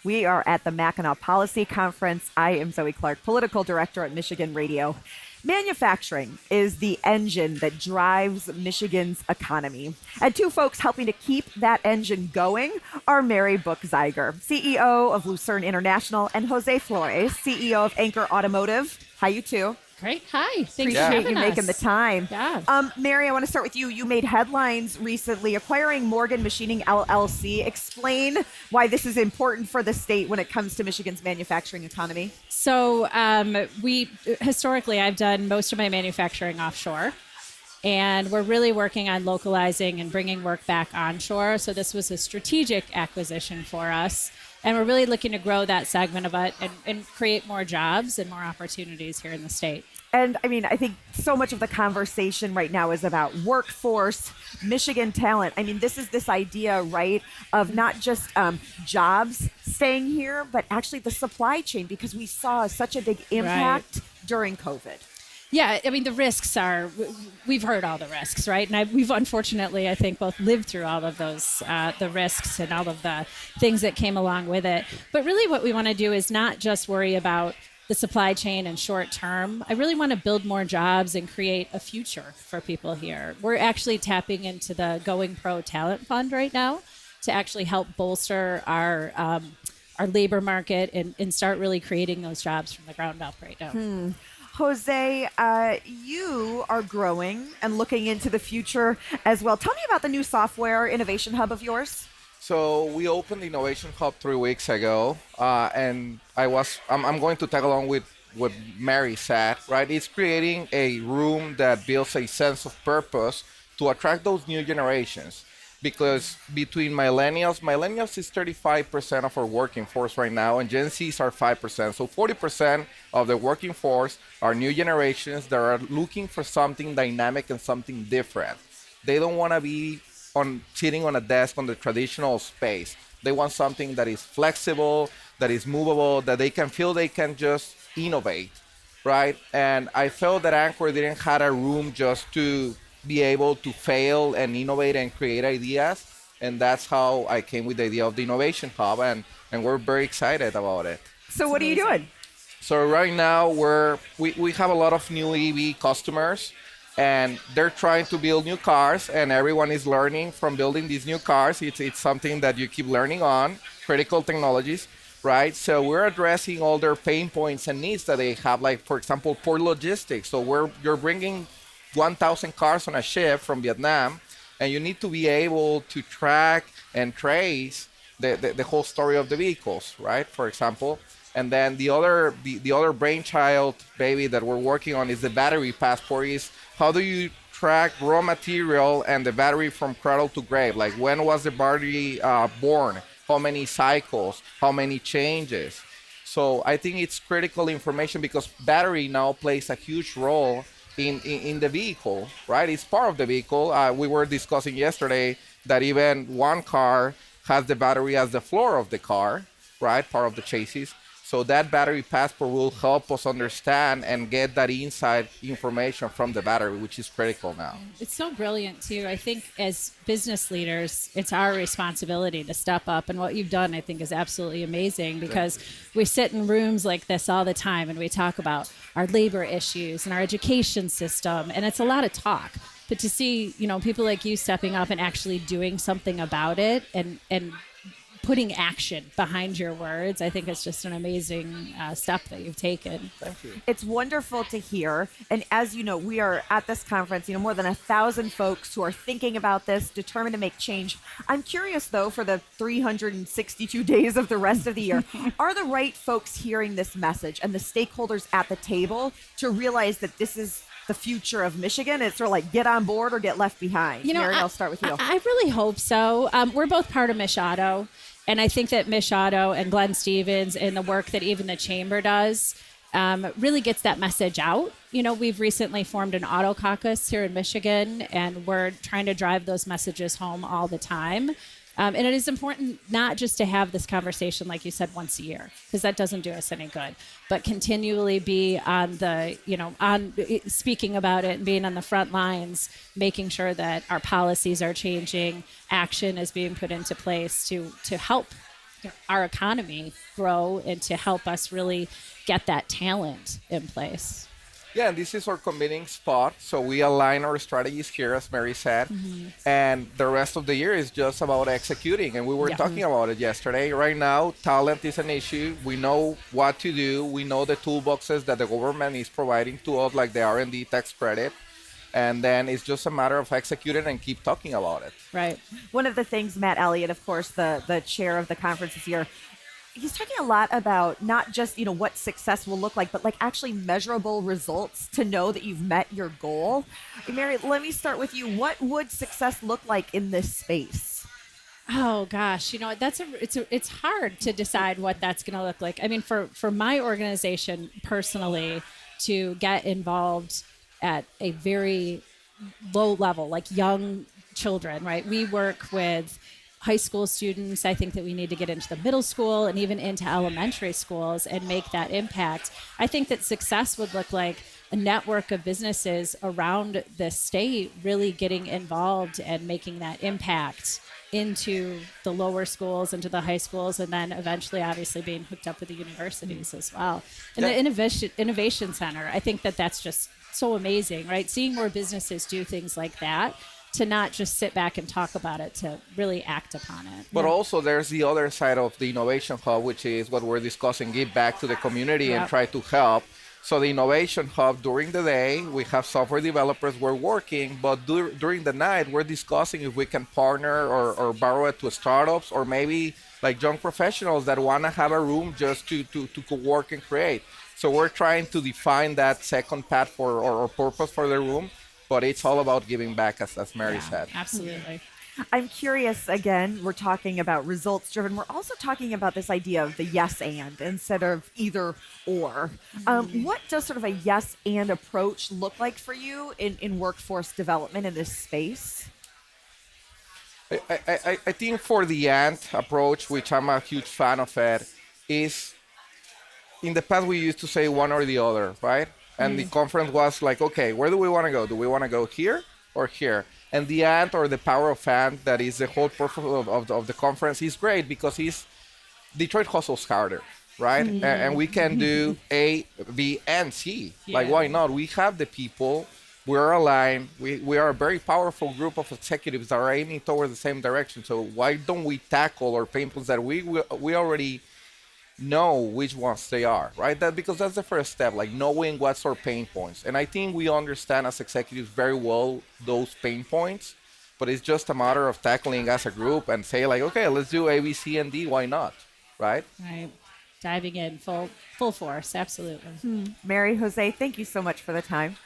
We are at the Mackinac Policy Conference. I am Zoe Clark, Political Director at Michigan Radio. Manufacturing is the engine that drives Michigan's economy. And two folks helping to keep that engine going are Mary Buchzeiger, CEO of Lucerne International, and Jose Flores, CEO of Ancor Automotive. Hi, you two. Great. Hi. Thanks Appreciate for having you us. making the time. Yeah. Mary, I want to start with you. You made headlines recently acquiring Morgan Machining LLC. Explain why this is important for the state when it comes to Michigan's manufacturing economy. So historically, I've done most of my manufacturing offshore, and we're really working on localizing and bringing work back onshore. So this was a strategic acquisition for us. And we're really looking to grow that segment of it and create more jobs and more opportunities here in the state. And I mean, I think so much of the conversation right now is about workforce, Michigan talent. I mean, this idea, right, of not just jobs staying here, but actually the supply chain, because we saw such a big impact during COVID. Yeah, I mean, the risks are, we've heard all the risks, right? And we've unfortunately, I think, both lived through all of those, the risks and all of the things that came along with it. But really what we want to do is not just worry about the supply chain and short term. I really want to build more jobs and create a future for people here. We're actually tapping into the Going Pro Talent Fund right now to actually help bolster our labor market and start really creating those jobs from the ground up right now. Jose, you are growing and looking into the future as well. Tell me about the new software innovation hub of yours. So we opened the Innovation Hub 3 weeks ago, and I'm going to tag along with what Mary said, right? It's creating a room that builds a sense of purpose to attract those new generations. Because between millennials is 35% of our working force right now, and Gen Zs are 5%. So 40% of the working force are new generations that are looking for something dynamic and something different. They don't want to be sitting on a desk on the traditional space. They want something that is flexible, that is movable, that they can feel they can just innovate, right? And I felt that Ancor didn't have a room just to be able to fail and innovate and create ideas. And that's how I came with the idea of the Innovation Hub, and we're very excited about it. So what are you doing? So right now we have a lot of new EV customers, and they're trying to build new cars, and everyone is learning from building these new cars. It's something that you keep learning on, critical technologies, right? So we're addressing all their pain points and needs that they have, like, for example, port logistics. So you're bringing 1,000 cars on a ship from Vietnam, and you need to be able to track and trace the whole story of the vehicles, right? For example. And then the other brainchild baby that we're working on is the battery passport. Is how do you track raw material and the battery from cradle to grave? Like, when was the battery born? How many cycles? How many changes? So I think it's critical information because battery now plays a huge role in the vehicle, right? It's part of the vehicle. We were discussing yesterday that even one car has the battery as the floor of the car, right? Part of the chassis. So that battery passport will help us understand and get that inside information from the battery, which is critical now. It's so brilliant, too. I think as business leaders, it's our responsibility to step up. And what you've done, I think, is absolutely amazing because we sit in rooms like this all the time and we talk about our labor issues and our education system. And it's a lot of talk. But to see, people like you stepping up and actually doing something about it and putting action behind your words, I think it's just an amazing step that you've taken. Thank you. It's wonderful to hear. And as you know, we are at this conference, more than 1,000 folks who are thinking about this, determined to make change. I'm curious, though, for the 362 days of the rest of the year, are the right folks hearing this message and the stakeholders at the table to realize that this is the future of Michigan? It's sort of like get on board or get left behind. Mary, I'll start with you. I really hope so. We're both part of Mich Auto. And I think that Mich Auto and Glenn Stevens and the work that even the chamber does really gets that message out. We've recently formed an auto caucus here in Michigan, and we're trying to drive those messages home all the time. And it is important not just to have this conversation, like you said, once a year, because that doesn't do us any good, but continually be on the, on speaking about it and being on the front lines, making sure that our policies are changing, action is being put into place to help our economy grow and to help us really get that talent in place. Yeah, and this is our convening spot. So we align our strategies here, as Mary said, and the rest of the year is just about executing. And we were Yeah. talking about it yesterday. Right now, talent is an issue. We know what to do. We know the toolboxes that the government is providing to us, like the R&D tax credit. And then it's just a matter of executing and keep talking about it. Right. One of the things, Matt Elliott, of course, the chair of the conference this year, he's talking a lot about not just, what success will look like, but like actually measurable results to know that you've met your goal. Mary, let me start with you. What would success look like in this space? Oh gosh, it's hard to decide what that's going to look like. I mean, for my organization personally to get involved at a very low level, like young children, right? We work with high school students. I think that we need to get into the middle school and even into elementary schools and make that impact. I think that success would look like a network of businesses around the state really getting involved and making that impact into the lower schools, into the high schools, and then eventually obviously being hooked up with the universities as well. And the innovation center, I think that that's just so amazing, right? Seeing more businesses do things like that, to not just sit back and talk about it, to really act upon it. But also there's the other side of the Innovation Hub, which is what we're discussing, give back to the community and try to help. So the Innovation Hub, during the day, we have software developers, we're working, but during the night, we're discussing if we can partner or borrow it to startups, or maybe like young professionals that want to have a room just to work and create. So we're trying to define that second path for or purpose for the room, but it's all about giving back, as Mary said. Absolutely. I'm curious, again, we're talking about results driven. We're also talking about this idea of the yes and instead of either or. What does sort of a yes and approach look like for you in workforce development in this space? I think for the and approach, which I'm a huge fan of it, is in the past we used to say one or the other, right? And the conference was like, okay, where do we want to go? Do we want to go here or here? And the and, or the power of and, that is the whole purpose of the conference, is great because Detroit hustles harder, right? And we can do A, B, and C. Like, why not? We have the people. We're aligned. We are a very powerful group of executives that are aiming towards the same direction. So why don't we tackle our pain points that we already know which ones they are, right? Because that's the first step, like knowing what's our pain points. And I think we understand as executives very well those pain points, but it's just a matter of tackling as a group and say like, okay, let's do A, B, C, and D. Why not, right? Right. Diving in full force. Absolutely. Mary, Jose, thank you so much for the time.